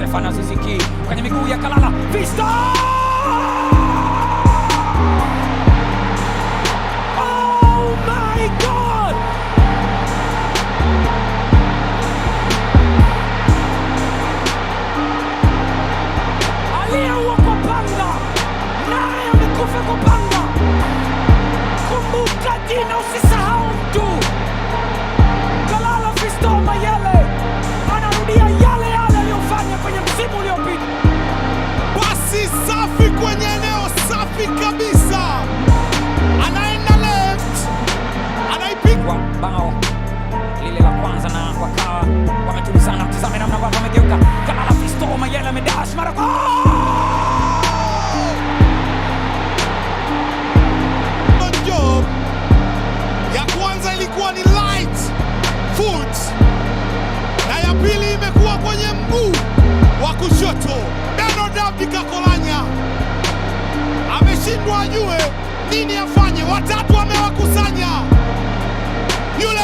Stefano Aziz Ki kwenye miguu ya Kalala. Fisto! Oh my God! Aliyeua kwa panga naye amekufa kwa panga. Kumbuka jina, usisahau mtu. Kalala Fisto Mayele anarudia yale yale aliyofanya kwenye msimu uliopita. Pasi safi kwenye eneo safi kabisa, anaenda left, anaipiga bao lile la kwanza na wakawa wametulizana. Mtizame namna ambavyo amegeuka. Kalala Fisto Mayele amedash mara kwa job. Ya kwanza ilikuwa ni light foot na ya pili imekuwa kwenye mguu wa kushoto. Beno David Kakolanya ameshindwa ajue nini afanye. Watatu